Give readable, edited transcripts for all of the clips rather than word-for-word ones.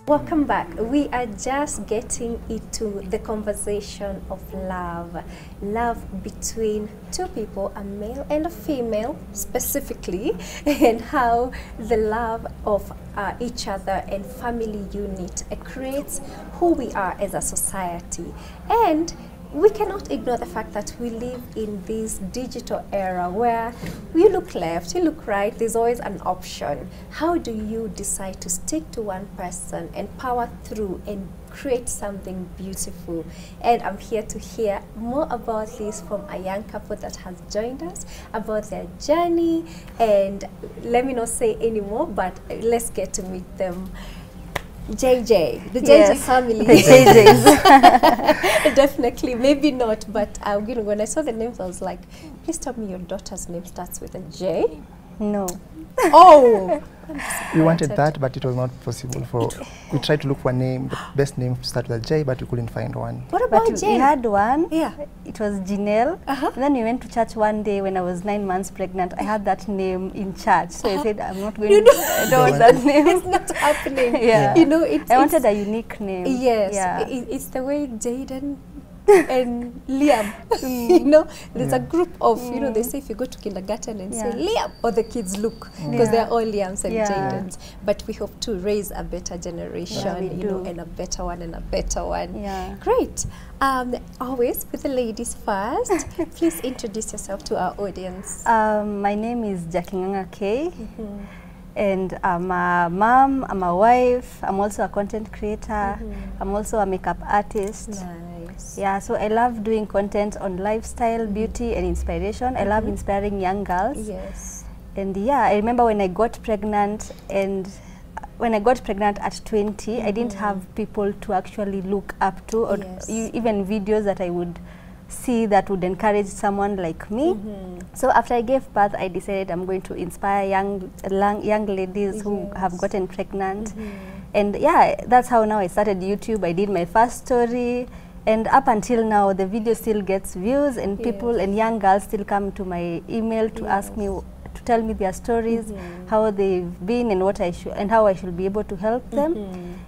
Welcome back. We are just getting into the conversation of love. Love between two people, a male and a female specifically, and how the love of each other and family unit creates who we are as a society. And we cannot ignore the fact that we live in this digital era where you look left, you look right, there's always an option. How do you decide to stick to one person and power through and create something beautiful? And I'm here to hear more about this from a young couple that has joined us, about their journey. And let me not say any more, but let's get to meet them. JJ, the JJ family. The JJs. Definitely, maybe not, but you know, when I saw the names, I was like, please tell me your daughter's name starts with a J. No. Oh! We wanted that, but it was not possible. We tried to look for a name, the best name to start with a J, but we couldn't find one. What about But J? we had one. Yeah. It was Janelle. And then we went to church one day when I was 9 months pregnant. I had that name in church, so I said, I'm not going to. I don't want that name. It's not happening. Yeah. You know, I wanted a unique name. Yes. Yeah. It's the way Jaden and Liam, you know, there's a group of, you know, they say if you go to kindergarten and say Liam, or the kids look, because they're all Liams and Jadens. But we hope to raise a better generation, you know, and a better one and a better one. Yeah. Great. Always with the ladies first. Please introduce yourself to our audience. My name is Jacqy. And I'm a mom, I'm a wife, I'm also a content creator, I'm also a makeup artist. Nice. Yeah, so I love doing content on lifestyle, beauty and inspiration. I love inspiring young girls. Yes. And yeah, I remember when I got pregnant, and when I got pregnant at 20, I didn't have people to actually look up to, or even videos that I would see that would encourage someone like me. So after I gave birth, I decided I'm going to inspire young ladies who have gotten pregnant. And yeah, that's how now I started YouTube. I did my first story, and up until now the video still gets views, and people and young girls still come to my email to ask me, to tell me their stories, how they've been and what I should, and how I should be able to help them.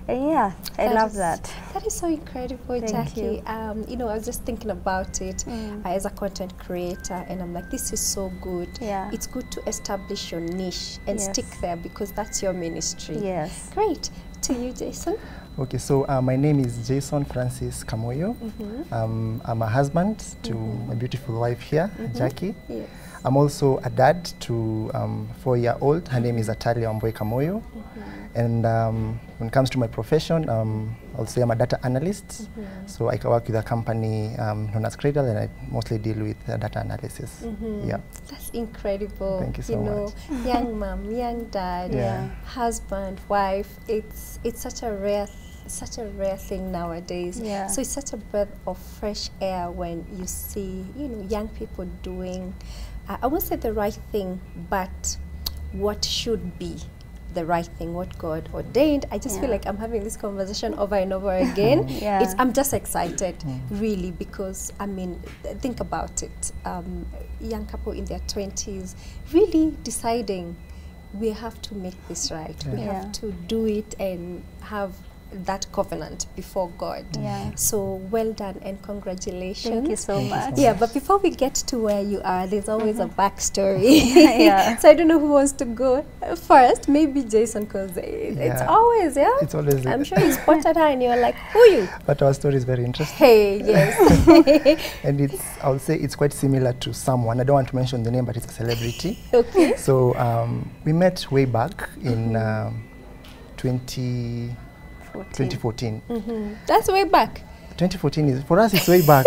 And yeah, I love that. That is so incredible, Jacqy. You know, I was just thinking about it as a content creator, and I'm like, this is so good. Yeah. It's good to establish your niche and stick there, because that's your ministry. Yes. Great. To you, Jayson. Okay, so my name is Jayson Francis Kamoyo. I'm a husband to my beautiful wife here, Jacqy. Yes. I'm also a dad to 4-year-old. Her name is Atalia Omboy Kamoyo. And when it comes to my profession, I'll say I'm a data analyst. So I work with a company known as Cradle, and I mostly deal with data analysis. Yeah. That's incredible. Thank you so much. Young mom, young dad, husband, wife. It's such a rare thing nowadays. Yeah. So it's such a breath of fresh air when you see, you know, young people doing, I won't say the right thing, but what should be the right thing, what God ordained. I just feel like I'm having this conversation over and over again. I'm just excited, really, because, I mean, think about it. Young couple in their 20s really deciding we have to make this right. We have to do it and have that covenant before God. So well done and congratulations. Thank you so much. Yeah, but before we get to where you are, there's always a backstory. So I don't know who wants to go first. Maybe Jayson, because it's always, It's always. I'm sure you spotted her and you're like, who are you? But our story is very interesting. Hey, yes. And I would say it's quite similar to someone. I don't want to mention the name, but it's a celebrity. Okay. So we met way back in 2014. That's way back. 2014 is, for us, it's way back.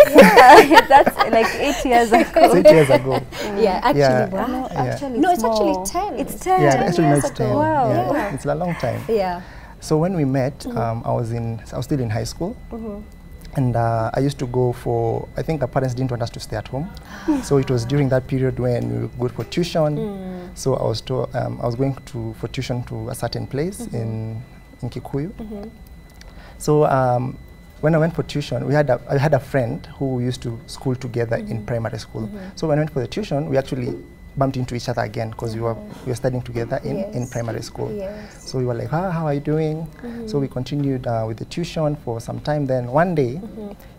That's like 8 years ago. It's 8 years ago. Yeah, actually, wow. No, actually, No, it's actually more. 10. It's 10. Yeah, actually, no, it's 10 10. Wow. Yeah, it's a long time. Yeah. So when we met, I was still in high school. And I used to go for, I think our parents didn't want us to stay at home. So it was during that period when we would go for tuition. So I was going for tuition to a certain place in Kikuyu. So when I went for tuition, I had a friend who we used to school together in primary school. So when I went for the tuition, we actually bumped into each other again because we were studying together in primary school. So we were like, how are you doing? So we continued with the tuition for some time. Then one day,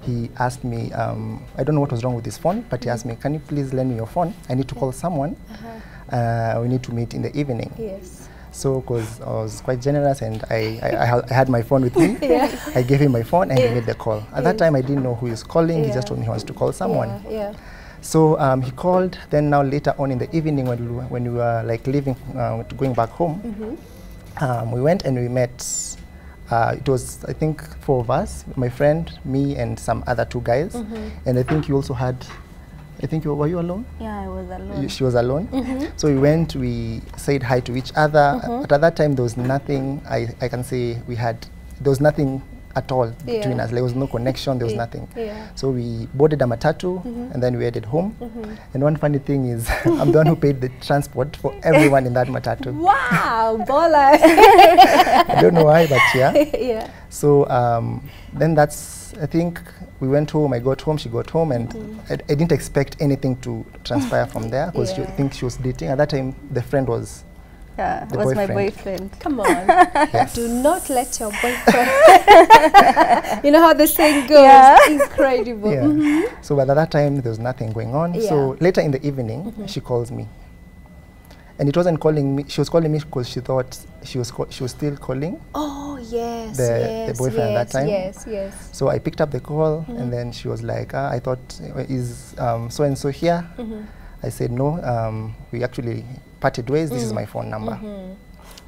he asked me, I don't know what was wrong with his phone, but he asked me, can you please lend me your phone? I need to call someone. We need to meet in the evening. So, because I was quite generous and I had my phone with me, I gave him my phone and he made the call. At that time, I didn't know who he was calling. He just told me he wants to call someone. So he called. Then now later on in the evening, when we were like leaving, going back home, we went and we met. It was, I think, 4 of us, my friend, me, and some other 2 guys. And I think you also had, I think, were you alone? Yeah, I was alone. She was alone. So we went, we said hi to each other. But at that time, there was nothing, I can say there was nothing at all between us. There was no connection, there was nothing. So we boarded a matatu and then we headed home. And one funny thing is, I'm the one who paid the transport for everyone in that matatu. Wow, baller! I don't know why, but yeah. So then that's, I think, we went home, I got home, she got home, and I didn't expect anything to transpire from there because I think she was dating. At that time, the friend was was my boyfriend. Come on. Do not let your boyfriend. You know how the saying goes. Incredible. So by that time, there was nothing going on. So later in the evening, she calls me. And it wasn't calling me, she was calling me because she thought she was still calling. Oh, yes, the boyfriend at that time. Yes. So I picked up the call and then she was like, I thought, is so-and-so here? I said, no, we actually parted ways, this is my phone number.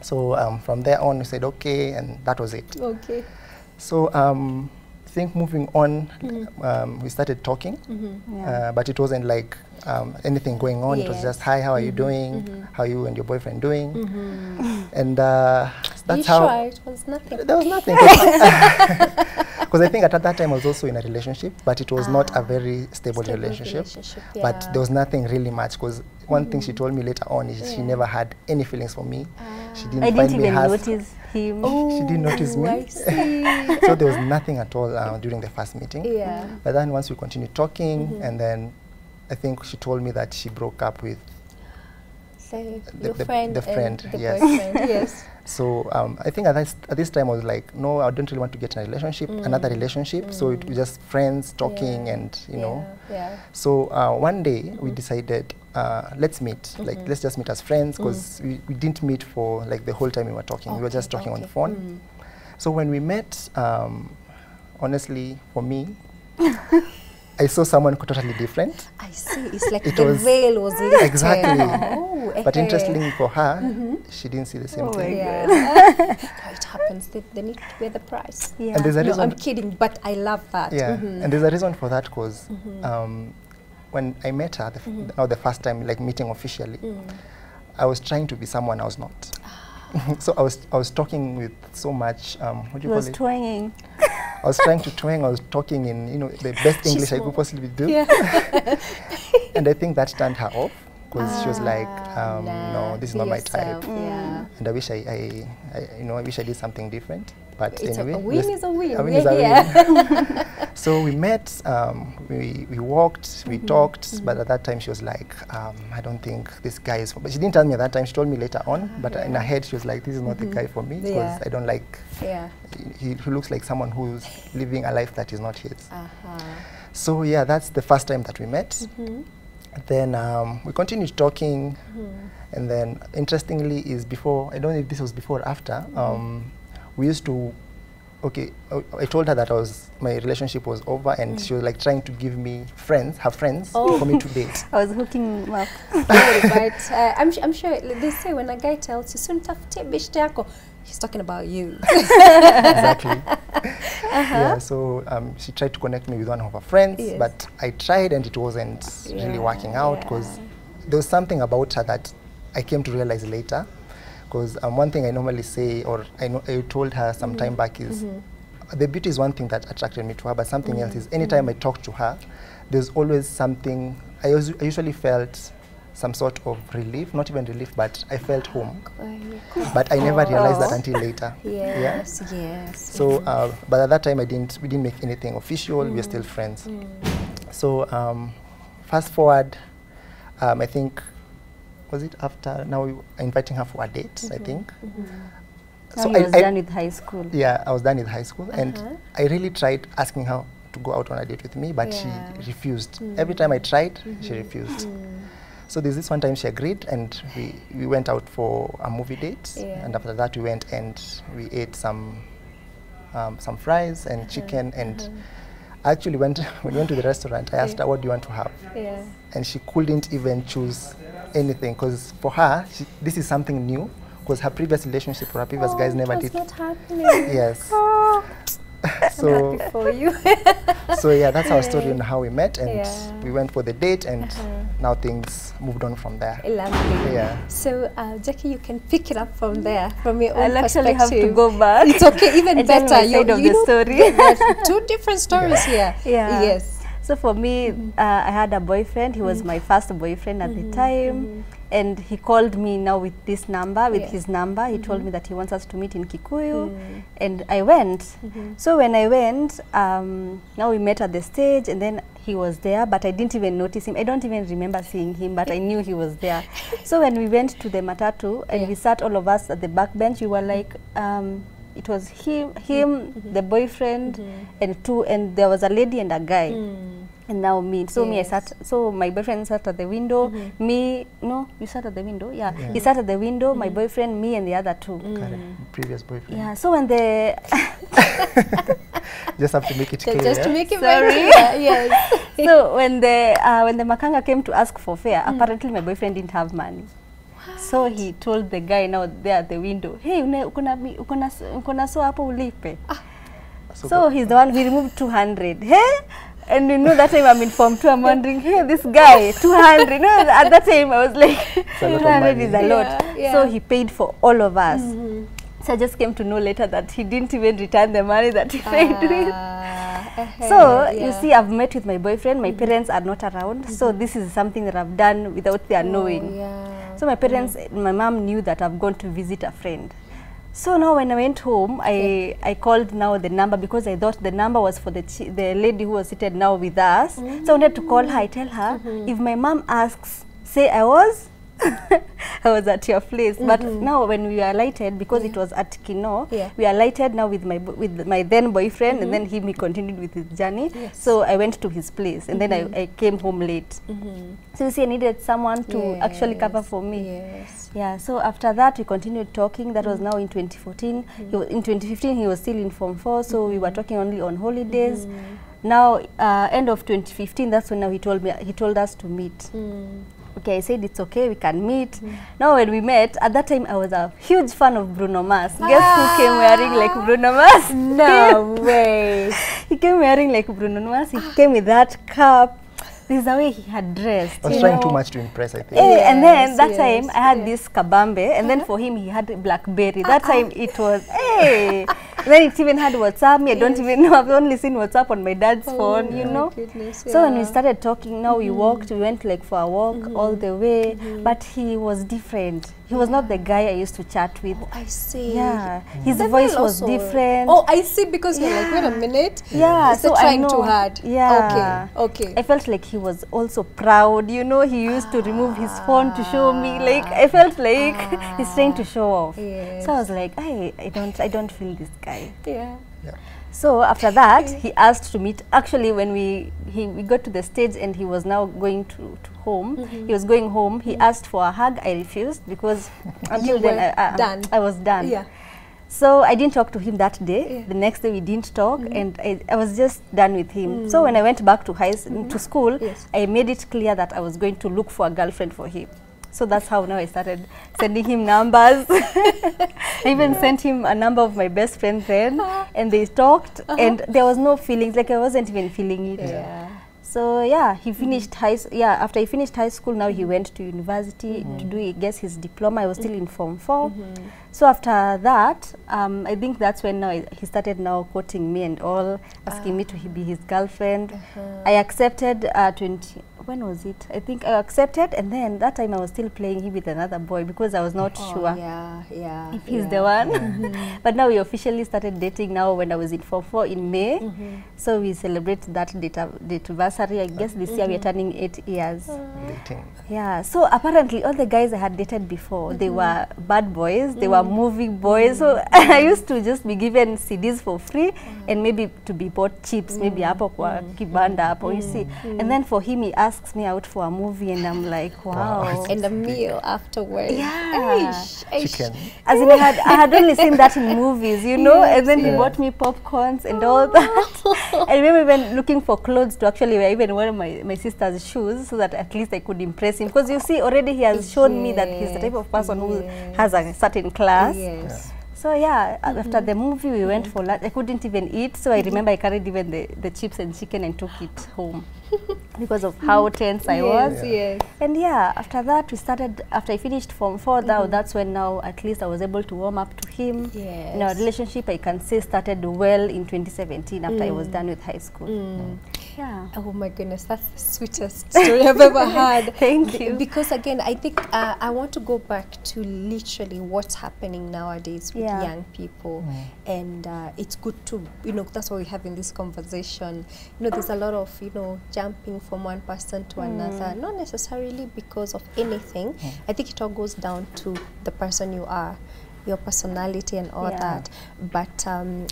So from there on, we said, okay, and that was it. Okay. So I think moving on, we started talking, but it wasn't like anything going on. It was just, hi, how are you doing? How are you and your boyfriend doing? And that's how... Sure it was nothing? There was nothing. Because I think at that time I was also in a relationship, but it was not a very stable relationship. But there was nothing really much, because one thing she told me later on is she never had any feelings for me. She didn't I find didn't me even notice him. She didn't notice me. I see. So there was nothing at all during the first meeting. But then once we continued talking, and then I think she told me that she broke up with the friend, yes. boyfriend, yes. So I think at this time I was like, no, I don't really want to get in a relationship, another relationship. So it was just friends talking, and you know. So one day we decided, let's meet. Like, let's just meet as friends, because we didn't meet for like the whole time we were talking. We were just talking on the phone. So when we met, honestly, for me, I saw someone totally different. I see. It's like the veil was lifted. Exactly. But interestingly for her, she didn't see the same thing. It happens. They need to pay the price. And there's a reason. I'm kidding, but I love that. And there's a reason for that, because when I met her, the first time, like meeting officially, I was trying to be someone I was not. So I was talking with so much, what do you call it? Twanging. I was trying to twang, I was talking in, you know, the best English I could possibly do. And I think that turned her off, because she was like, no, this is not my type. And I wish I wish I did something different. But it's anyway, a win is a win. A win is a win. So we met, we walked, we talked, but at that time she was like, I don't think this guy is for me. But she didn't tell me at that time, she told me later on, but in her head she was like, this is not the guy for me, because I don't like, he looks like someone who's living a life that is not his. So yeah, that's the first time that we met. Then we continued talking, and then interestingly is before, I don't know if this was before or after, we used to, I told her that my relationship was over, and she was like trying to give me her friends for me to date. I was hooking him up. But I'm sure they say when a guy tells you, "Soon tafute beshte yako," he's talking about you. Exactly. Yeah, so she tried to connect me with one of her friends, but I tried and it wasn't really working out, because there was something about her that I came to realize later. Because one thing I normally say, or I told her some time back, is the beauty is one thing that attracted me to her, but something else is anytime I talk to her, there's always something, I usually felt some sort of relief, not even relief, but I felt home. But I never realized that until later. Yes. So, but at that time we didn't make anything official, we were still friends. So, fast forward, I think was it after, now we were inviting her for a date, I think. So I was done with high school. Yeah, I was done with high school, and I really tried asking her to go out on a date with me, but she refused. Every time I tried, she refused. So there's this one time she agreed, and we went out for a movie date, and after that we went and we ate some fries and chicken, and actually when we went to the restaurant, I asked her, what do you want to have? And she couldn't even choose anything, because for her, this is something new, because her previous relationship or her previous guys never did. Not happening. Yes. So I'm happy for you. So yeah, that's our story on how we met, and we went for the date, and now things moved on from there. Lovely. Yeah. So Jacqy, you can pick it up from there, from your own I'll perspective. actually have to go back. It's okay, even better. You know the story. There's two different stories here. Yes. So for me, I had a boyfriend. He was my first boyfriend at the time. And he called me now with this number, with his number. He told me that he wants us to meet in Kikuyu. And I went. So when I went, now we met at the stage, and then he was there, but I didn't even notice him. I don't even remember seeing him, but I knew he was there. So when we went to the matatu, and we sat all of us at the back bench, we were like, it was him, the boyfriend, and there was a lady and a guy. And now me. So me, I sat, so my boyfriend sat at the window. Me, no, you sat at the window? Yeah. He sat at the window, my boyfriend, me, and the other two. Previous boyfriend. Yeah, so when the... Just have to make it clear. Just to make it Sorry. very clear, yes. So when the makanga came to ask for fare, apparently my boyfriend didn't have money. So he told the guy now there at the window, hey, ukona so hapo ulipe. So he's the one who removed 200. Hey? And you know, that time I'm in Form 2, I'm wondering, hey, this guy, 200. No, at that time I was like, 200 is a lot. So he paid for all of us. So I just came to know later that he didn't even return the money that he paid with. So you see, I've met with my boyfriend. My parents are not around. So this is something that I've done without their knowing. So my parents, my mom knew that I've gone to visit a friend. So now when I went home, I called now the number, because I thought the number was for the lady who was seated now with us. So I wanted to call her. I tell her, if my mom asks, say I was at your place. But now when we are alighted, because it was at Kino, we are alighted now with my then boyfriend, and then he continued with his journey. So I went to his place, and then I came home late. So you see, I needed someone to actually cover for me. Yeah, so after that we continued talking. That was now in 2014. In 2015 he was still in Form 4, so we were talking only on holidays. Now end of 2015, that's when now he told us to meet. Okay, I said it's okay, we can meet. Now when we met, at that time I was a huge fan of Bruno Mars. Guess who came wearing like Bruno Mars? No way. He came wearing like Bruno Mars. He came with that cap. This is the way he had dressed. I was trying too much to impress, I think. And then that time I had this kabambe, and then for him he had Blackberry. That time it was, hey. Then it even had WhatsApp. I don't even know. I've only seen WhatsApp on my dad's phone, you know. So when we started talking, now we walked. We went like for a walk all the way. But he was different. He was not the guy I used to chat with. Oh, I see. Yeah, his voice was different. Oh, I see, because you're like, wait a minute. Yeah, so trying too hard. Yeah. Okay. I felt like he was also proud. You know, he used to remove his phone to show me. Like, I felt like he's trying to show off. So I was like, I don't feel this guy. Yeah. So after that, he asked to meet. Actually, when we got to the stage and he was now going to home, he was going home, he asked for a hug. I refused, because until then I was done. Yeah. So I didn't talk to him that day. The next day we didn't talk, and I was just done with him. So when I went back to school, I made it clear that I was going to look for a girlfriend for him. So that's how now I started sending him numbers. I even sent him a number of my best friend then, and they talked, and there was no feelings, like I wasn't even feeling it. So yeah, he finished after he finished high school, now he went to university to do, I guess, his diploma. I was still in Form 4. So after that, I think that's when now he started now courting me and all, asking me to be his girlfriend. I accepted 20, when was it? I think I accepted, and then that time I was still playing him with another boy because I was not sure if he's the one. But now we officially started dating now when I was in Form 4 in May. So we celebrate that date anniversary. I guess this year we are turning 8 years. Dating. Yeah, so apparently all the guys I had dated before, they were bad boys, they were movie boys. So I used to just be given CDs for free and maybe to be bought chips, maybe hapo kwa kibanda hapo, you see. And then for him, he asks me out for a movie and I'm like, wow. And a meal afterwards. Yeah. Chicken. As in I had only seen that in movies, you know, and then he bought me popcorns and all that. I remember even looking for clothes to actually wear even one of my sister's shoes so that at least I could impress him. Because you see, already he has shown me that he's the type of person who has a certain class. So yeah, after the movie we went for lunch. I couldn't even eat, so I remember I carried even the chips and chicken and took it home because of how tense I was. And yeah, after that we started, after I finished Form 4, that's when now at least I was able to warm up to him. In our relationship, I can say started well in 2017 after I was done with high school. Yeah. Oh my goodness, that's the sweetest story I've ever had. Thank you. Because again, I think I want to go back to literally what's happening nowadays with young people. And it's good to, you know, that's why we're having this conversation. You know, there's a lot of, you know, jumping from one person to another, not necessarily because of anything. I think it all goes down to the person you are, your personality and all that. But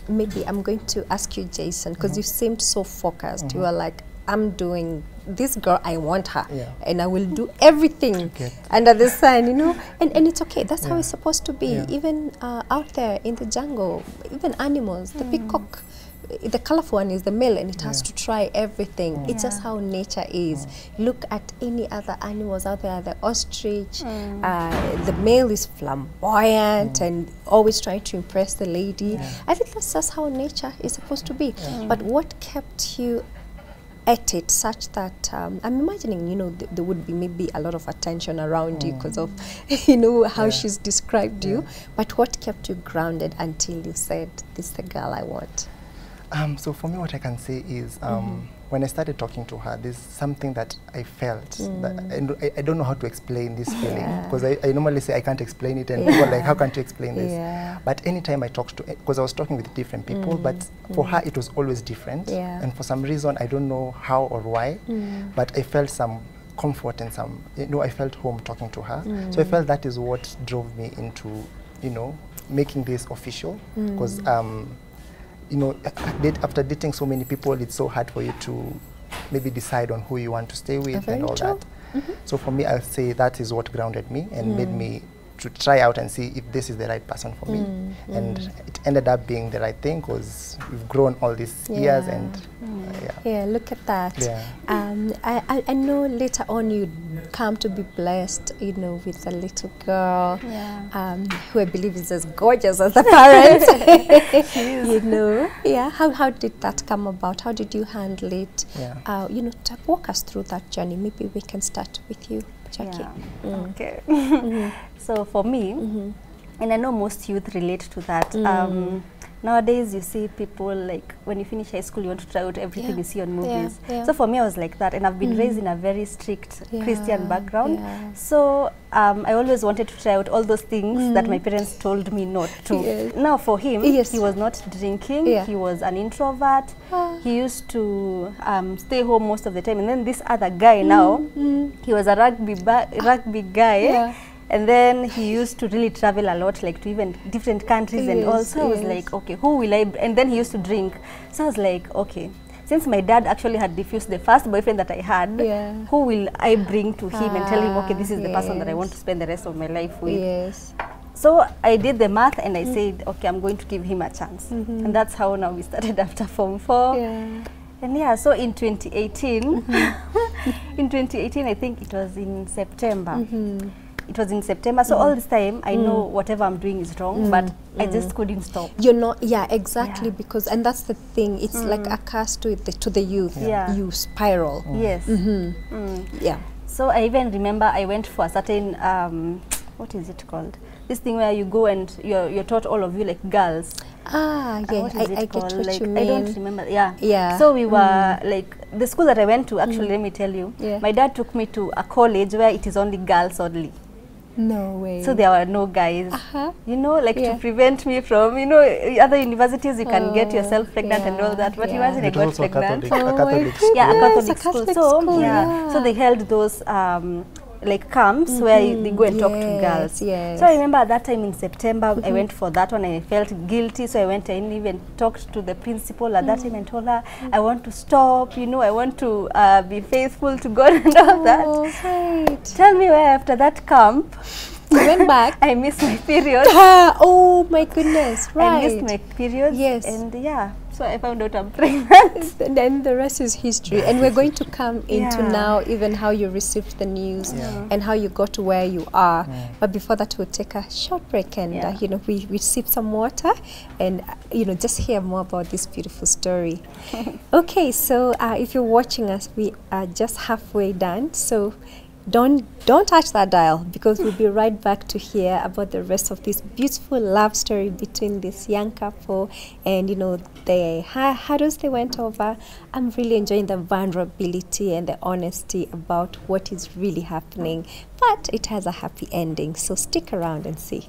maybe I'm going to ask you, Jayson, because you seemed so focused. You were like, I'm doing this girl, I want her, and I will do everything under the sun, you know, and it's okay. That's how it's supposed to be. Even out there in the jungle, even animals, the peacock, the colorful one is the male, and it has to try everything. It's just how nature is. Look at any other animals out there, the ostrich, the male is flamboyant and always trying to impress the lady. I think that's just how nature is supposed to be. But what kept you at it such that I'm imagining, you know, there would be maybe a lot of attention around you because of, you know, how she's described you. But what kept you grounded until you said, this is the girl I want? So for me, what I can say is when I started talking to her, there's something that I felt. That I don't know how to explain this feeling, because I normally say I can't explain it, and people are like, how can't you explain this? But anytime I talked to, because I was talking with different people, but for her it was always different. And for some reason, I don't know how or why, but I felt some comfort and some, you know, I felt home talking to her. So I felt that is what drove me into, you know, making this official, because you know, after dating so many people, it's so hard for you to maybe decide on who you want to stay with and all that. So for me, I'll say that is what grounded me and made me to try out and see if this is the right person for me. And it ended up being the right thing because we've grown all these years and look at that. I know later on you come to be blessed, you know, with a little girl who I believe is as gorgeous as the parents. You know, how did that come about? How did you handle it? You know, to walk us through that journey. Maybe we can start with you, Jacqy. Okay. So for me, and I know most youth relate to that. Nowadays, you see people like when you finish high school, you want to try out everything you see on movies. So for me, I was like that, and I've been raised in a very strict Christian background. So I always wanted to try out all those things that my parents told me not to. Now for him, he was not drinking. He was an introvert. He used to stay home most of the time. And then this other guy now, he was a rugby guy. And then he used to really travel a lot, like to even different countries and all. So I was like, okay, who will I? And then he used to drink. So I was like, okay, since my dad actually had diffused the first boyfriend that I had, who will I bring to him and tell him, okay, this is the person that I want to spend the rest of my life with? So I did the math and I said, okay, I'm going to give him a chance. And that's how now we started after Form 4. And so in 2018, I think it was in September. It was in September, so all this time I know whatever I'm doing is wrong, but I just couldn't stop. You're not, exactly, because, and that's the thing, it's like a curse to the youth. You spiral. So I even remember I went for a certain, what is it called? this thing where you go and you're taught, all of you, like girls. Ah, yeah, What is it I called? get what Like, you mean. I don't remember. Yeah. Yeah. So we were like, the school that I went to, actually, let me tell you, my dad took me to a college where it is only girls only. No way. So there were no guys, you know, like to prevent me from, you know, other universities you can get yourself pregnant and all that. But imagine I got pregnant. A Catholic school. Yeah, a Catholic a school. Catholic So school, so they held those like camps where they go and talk to girls. Yes. So I remember at that time in September, I went for that one. I felt guilty, so I went and even talked to the principal at that time and told her, I want to stop, you know, I want to be faithful to God and all that. Right. Tell me where after that camp, You went back? I missed my period. Oh my goodness, right. I missed my period. Yes. And yeah, so I found out I'm pregnant. And then the rest is history. And we're going to come into now even how you received the news and how you got to where you are. But before that, we'll take a short break and, you know, we sip some water and, you know, just hear more about this beautiful story. Okay, so if you're watching us, we are just halfway done. So don't touch that dial, because we'll be right back to hear about the rest of this beautiful love story between this young couple and, you know, the hurdles they went over. I'm really enjoying the vulnerability and the honesty about what is really happening, but it has a happy ending. So stick around and see.